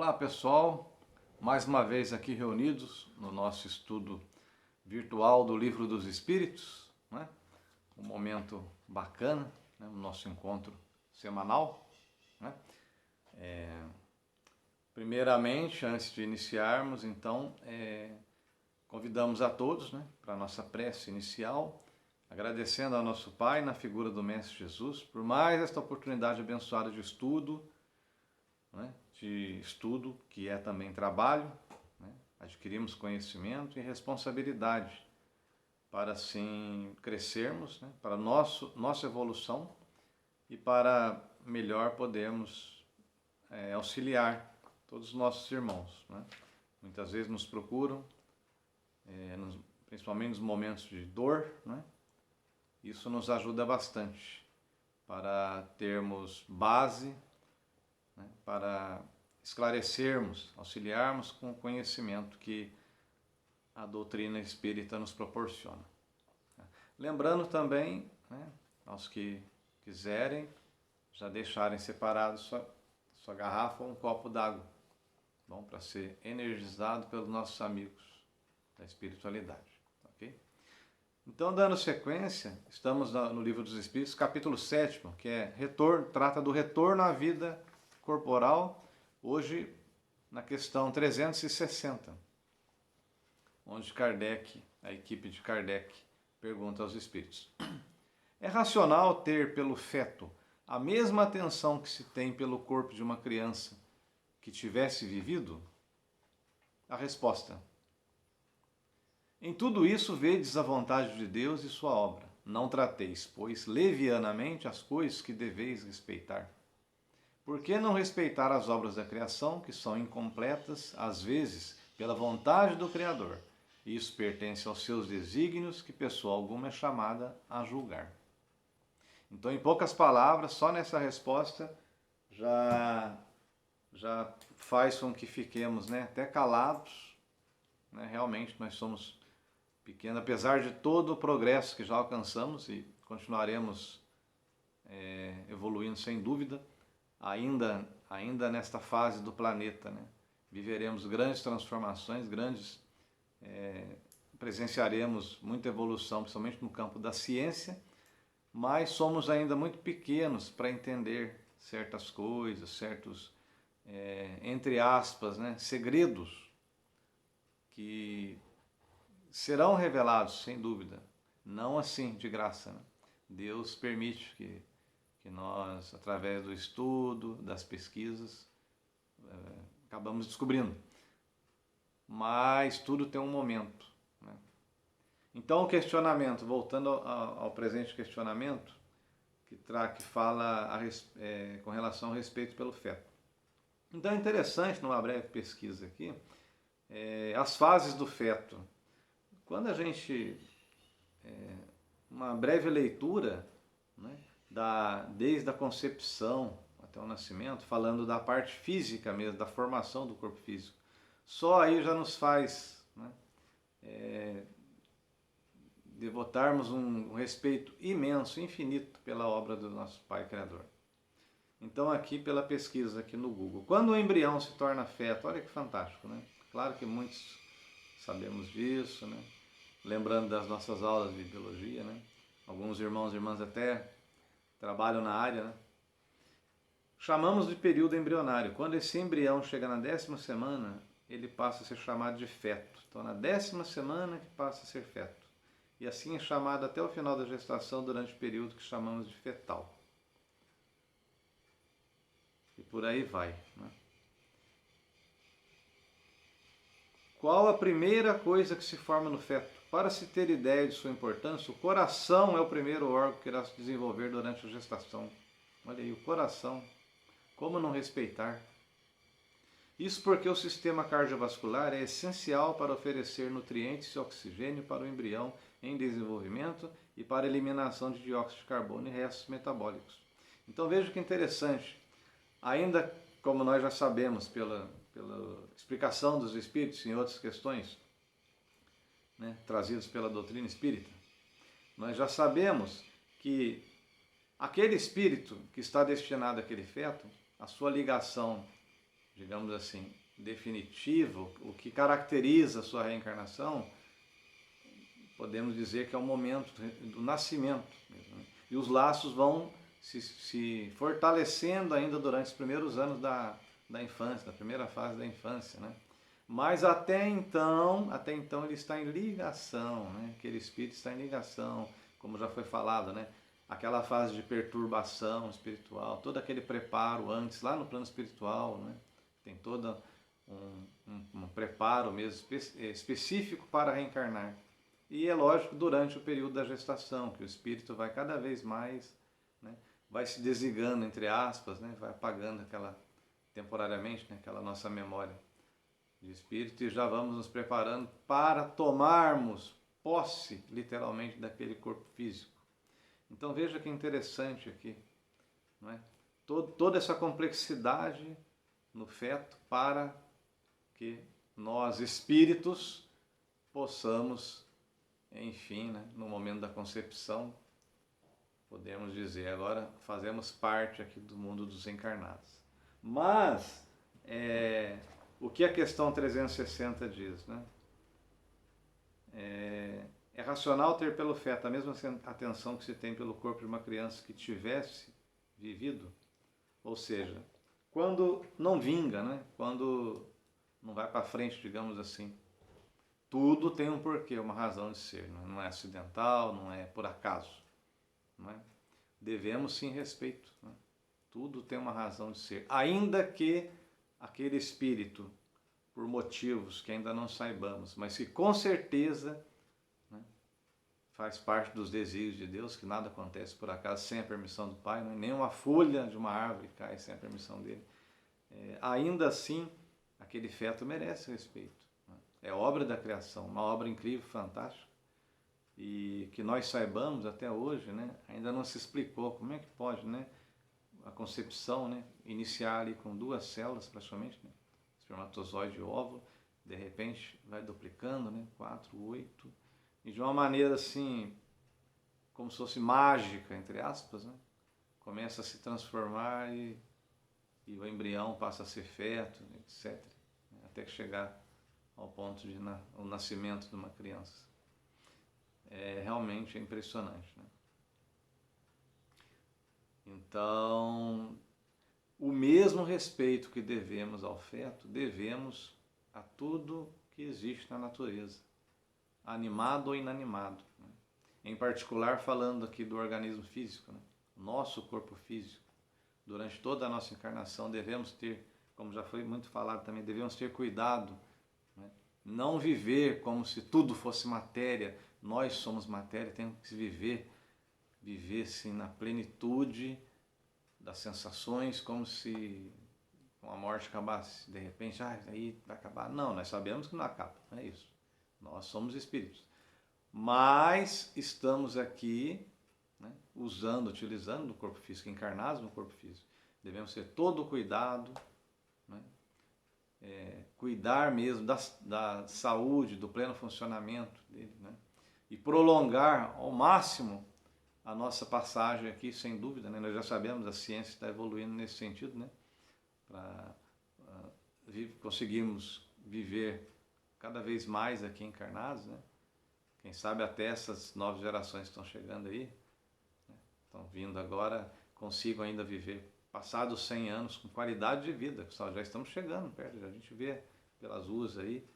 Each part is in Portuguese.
Olá pessoal, mais uma vez aqui reunidos no nosso estudo virtual do Livro dos Espíritos, né? Um momento bacana, né? O nosso encontro semanal, né? Primeiramente, antes de iniciarmos, então, convidamos a todos, né, para a nossa prece inicial, agradecendo ao nosso Pai, na figura do Mestre Jesus, por mais esta oportunidade abençoada de estudo, né, que é também trabalho, né, adquirimos conhecimento e responsabilidade para assim crescermos, né, para nossa evolução e para melhor podermos auxiliar todos os nossos irmãos, né. Muitas vezes nos procuram, principalmente nos momentos de dor, né. Isso nos ajuda bastante para termos base, né, para esclarecermos, auxiliarmos com o conhecimento que a doutrina espírita nos proporciona. Lembrando também, né, aos que quiserem, já deixarem separado sua garrafa ou um copo d'água, bom, para ser energizado pelos nossos amigos da espiritualidade, ok? Então, dando sequência, estamos no Livro dos Espíritos, capítulo 7º, que é trata do retorno à vida corporal, hoje na questão 360, onde Kardec, a equipe de Kardec, pergunta aos espíritos: é racional ter pelo feto a mesma atenção que se tem pelo corpo de uma criança que tivesse vivido? A resposta: em tudo isso vedes a vontade de Deus e sua obra. Não trateis, pois, levianamente as coisas que deveis respeitar. Por que não respeitar as obras da criação, que são incompletas, às vezes, pela vontade do Criador? Isso pertence aos seus desígnios, que pessoa alguma é chamada a julgar. Então, em poucas palavras, só nessa resposta já faz com que fiquemos, né, até calados, né? Realmente nós somos pequenos, apesar de todo o progresso que já alcançamos e continuaremos evoluindo sem dúvida. Ainda nesta fase do planeta, né? Viveremos grandes transformações, presenciaremos muita evolução, principalmente no campo da ciência, mas somos ainda muito pequenos para entender certas coisas, certos, entre aspas, né, segredos que serão revelados, sem dúvida, não assim de graça, né? Deus permite que nós, através do estudo, das pesquisas, acabamos descobrindo. Mas tudo tem um momento, né? Então o questionamento, voltando ao presente questionamento, que fala com relação ao respeito pelo feto. Então é interessante, numa breve pesquisa aqui, as fases do feto. Quando a gente, uma breve leitura, né, desde a concepção até o nascimento, falando da parte física mesmo, da formação do corpo físico. Só aí já nos faz, né, devotarmos um respeito imenso, infinito pela obra do nosso Pai Criador. Então aqui pela pesquisa aqui no Google, quando o embrião se torna feto, olha que fantástico, né? Claro que muitos sabemos disso, né? Lembrando das nossas aulas de biologia, né? Alguns irmãos e irmãs até trabalham na área, né? Chamamos de período embrionário. Quando esse embrião chega na 10ª semana, ele passa a ser chamado de feto. Então, na 10ª semana que passa a ser feto. E assim é chamado até o final da gestação, durante o período que chamamos de fetal. E por aí vai, né? Qual a primeira coisa que se forma no feto? Para se ter ideia de sua importância, o coração é o primeiro órgão que irá se desenvolver durante a gestação. Olha aí, o coração. Como não respeitar? Isso porque o sistema cardiovascular é essencial para oferecer nutrientes e oxigênio para o embrião em desenvolvimento e para a eliminação de dióxido de carbono e restos metabólicos. Então veja que interessante. Ainda como nós já sabemos pela explicação dos espíritos em outras questões, né, trazidas pela doutrina espírita, nós já sabemos que aquele espírito que está destinado àquele feto, a sua ligação digamos assim, definitivo, o que caracteriza a sua reencarnação, podemos dizer que é o momento do nascimento mesmo, né? E os laços vão se fortalecendo ainda durante os primeiros anos da infância, da primeira fase da infância, né? Mas até então ele está em ligação, né? Aquele espírito está em ligação, como já foi falado, né? Aquela fase de perturbação espiritual, todo aquele preparo antes, lá no plano espiritual, né? Tem todo um preparo mesmo específico para reencarnar. E é lógico, durante o período da gestação, que o espírito vai cada vez mais, né? Vai se desligando, entre aspas, né? Vai apagando temporariamente, né? Aquela nossa memória de espírito, e já vamos nos preparando para tomarmos posse, literalmente, daquele corpo físico. Então veja que interessante aqui, não é? Toda essa complexidade no feto para que nós, espíritos, possamos, enfim, né, no momento da concepção, podemos dizer, agora fazemos parte aqui do mundo dos encarnados. Mas, o que a questão 360 diz, né? É racional ter pelo feto a mesma atenção que se tem pelo corpo de uma criança que tivesse vivido? Ou seja, quando não vinga, né? Quando não vai para frente, digamos assim, tudo tem um porquê, uma razão de ser, não é acidental, não é por acaso, não é? Devemos sim respeito, né? Tudo tem uma razão de ser, ainda que aquele espírito, por motivos que ainda não saibamos, mas que com certeza, né, faz parte dos desígnios de Deus, que nada acontece por acaso sem a permissão do Pai, né? Nenhuma folha de uma árvore cai sem a permissão dele. Ainda assim, aquele feto merece respeito, né? É obra da criação, uma obra incrível, fantástica, e que nós saibamos até hoje, né, ainda não se explicou como é que pode, né, a concepção, né, iniciar ali com 2 células praticamente, né, espermatozoide e óvulo, de repente vai duplicando, né, 4, 8, e de uma maneira assim, como se fosse mágica, entre aspas, né, começa a se transformar e o embrião passa a ser feto, etc., até que chegar ao ponto de o nascimento de uma criança. Realmente é impressionante, né? Então, o mesmo respeito que devemos ao feto, devemos a tudo que existe na natureza, animado ou inanimado, né? Em particular, falando aqui do organismo físico, né? Nosso corpo físico. Durante toda a nossa encarnação devemos ter, como já foi muito falado também, devemos ter cuidado, né? Não viver como se tudo fosse matéria, nós somos matéria, temos que viver sim na plenitude das sensações, como se com a morte acabasse, de repente, aí vai acabar. Não, nós sabemos que não acaba, não é isso. Nós somos espíritos. Mas estamos aqui, né, utilizando o corpo físico, encarnados no corpo físico. Devemos ter todo o cuidado, né, cuidar mesmo da saúde, do pleno funcionamento dele, né, e prolongar ao máximo a nossa passagem aqui, sem dúvida, né? Nós já sabemos, a ciência está evoluindo nesse sentido, né? Para conseguirmos viver cada vez mais aqui encarnados, né? Quem sabe até essas novas gerações que estão chegando aí, né, estão vindo agora, consigam ainda viver, passados 100 anos, com qualidade de vida, já estamos chegando perto, a gente vê pelas ruas aí,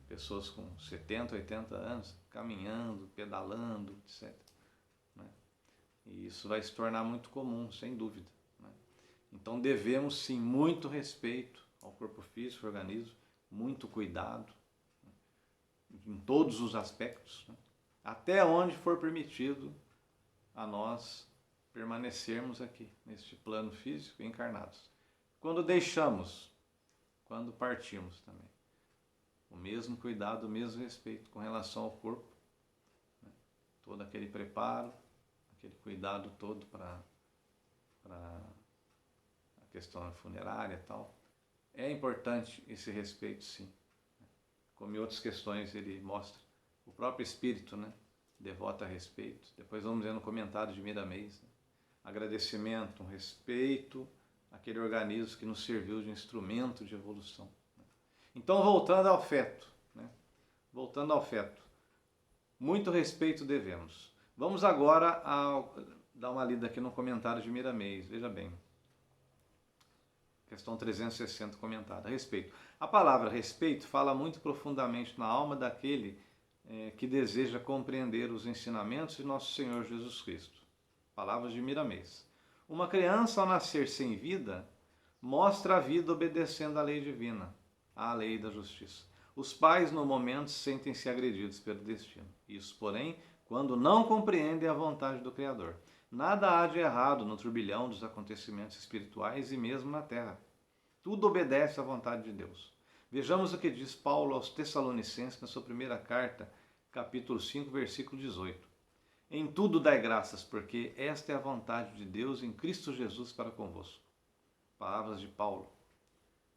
pessoas com 70, 80 anos, caminhando, pedalando, etc. E isso vai se tornar muito comum, sem dúvida, né? Então devemos sim muito respeito ao corpo físico, ao organismo, muito cuidado, né, em todos os aspectos, né, até onde for permitido a nós permanecermos aqui, neste plano físico, encarnados. Quando deixamos, quando partimos também, o mesmo cuidado, o mesmo respeito com relação ao corpo, né, todo aquele preparo, aquele cuidado todo para a questão funerária e tal. É importante esse respeito, sim. Como em outras questões ele mostra, o próprio espírito, né, devota respeito. Depois vamos ver no comentário de Miramês, né, agradecimento, um respeito aquele organismo que nos serviu de instrumento de evolução. Então, voltando ao feto, né? Voltando ao feto, muito respeito devemos. Vamos agora dar uma lida aqui no comentário de Miramês, veja bem. Questão 360 comentada. Respeito. A palavra respeito fala muito profundamente na alma daquele que deseja compreender os ensinamentos de nosso Senhor Jesus Cristo. Palavras de Miramês. Uma criança ao nascer sem vida mostra a vida obedecendo à lei divina, à lei da justiça. Os pais no momento sentem-se agredidos pelo destino. Isso, porém, quando não compreendem a vontade do Criador. Nada há de errado no turbilhão dos acontecimentos espirituais e mesmo na terra. Tudo obedece à vontade de Deus. Vejamos o que diz Paulo aos Tessalonicenses na sua primeira carta, capítulo 5, versículo 18. Em tudo dai graças, porque esta é a vontade de Deus em Cristo Jesus para convosco. Palavras de Paulo.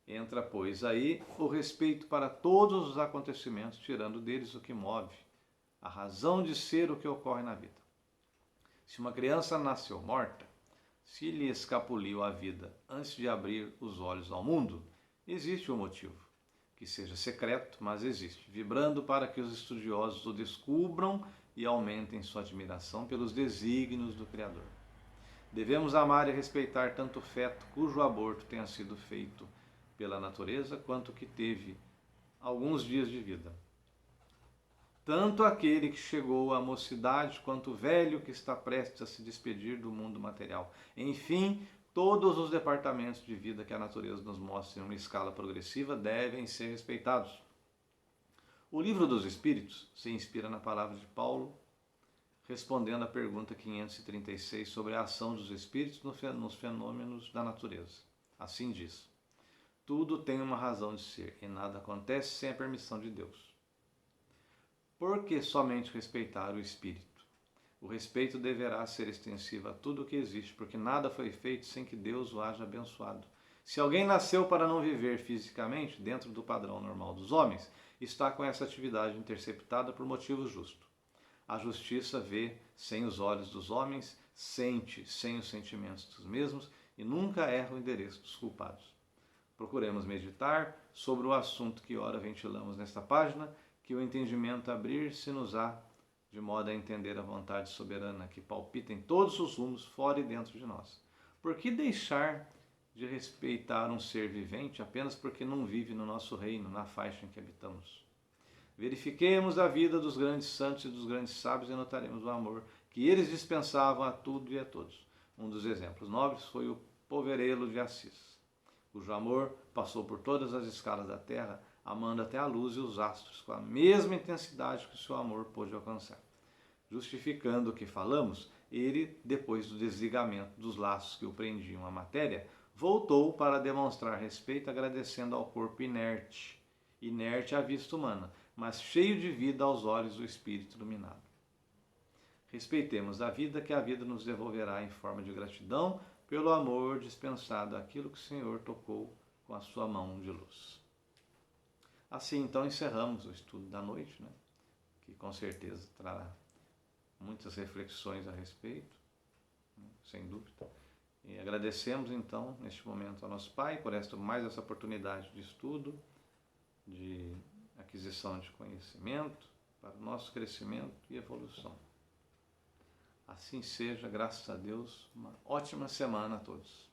Entra, pois, aí o respeito para todos os acontecimentos, tirando deles o que move, a razão de ser o que ocorre na vida. Se uma criança nasceu morta, se lhe escapuliu a vida antes de abrir os olhos ao mundo, existe um motivo, que seja secreto, mas existe, vibrando para que os estudiosos o descubram e aumentem sua admiração pelos desígnios do Criador. Devemos amar e respeitar tanto o feto cujo aborto tenha sido feito pela natureza, quanto que teve alguns dias de vida. Tanto aquele que chegou à mocidade, quanto o velho que está prestes a se despedir do mundo material. Enfim, todos os departamentos de vida que a natureza nos mostra em uma escala progressiva devem ser respeitados. O Livro dos Espíritos se inspira na palavra de Paulo, respondendo à pergunta 536 sobre a ação dos espíritos nos fenômenos da natureza. Assim diz: tudo tem uma razão de ser e nada acontece sem a permissão de Deus. Por que somente respeitar o espírito? O respeito deverá ser extensivo a tudo o que existe, porque nada foi feito sem que Deus o haja abençoado. Se alguém nasceu para não viver fisicamente dentro do padrão normal dos homens, está com essa atividade interceptada por motivo justo. A justiça vê sem os olhos dos homens, sente sem os sentimentos dos mesmos e nunca erra o endereço dos culpados. Procuremos meditar sobre o assunto que ora ventilamos nesta página, que o entendimento abrir-se-nos-á, de modo a entender a vontade soberana que palpita em todos os rumos, fora e dentro de nós. Por que deixar de respeitar um ser vivente apenas porque não vive no nosso reino, na faixa em que habitamos? Verifiquemos a vida dos grandes santos e dos grandes sábios e notaremos o amor que eles dispensavam a tudo e a todos. Um dos exemplos nobres foi o Poverello de Assis, cujo amor passou por todas as escalas da terra, amando até a luz e os astros, com a mesma intensidade que o seu amor pôde alcançar. Justificando o que falamos, ele, depois do desligamento dos laços que o prendiam à matéria, voltou para demonstrar respeito agradecendo ao corpo inerte à vista humana, mas cheio de vida aos olhos do Espírito iluminado. Respeitemos a vida, que a vida nos devolverá em forma de gratidão pelo amor dispensado àquilo que o Senhor tocou com a sua mão de luz. Assim, então, encerramos o estudo da noite, né? Que com certeza trará muitas reflexões a respeito, né? Sem dúvida. E agradecemos, então, neste momento ao nosso Pai por mais essa oportunidade de estudo, de aquisição de conhecimento, para o nosso crescimento e evolução. Assim seja, graças a Deus, uma ótima semana a todos.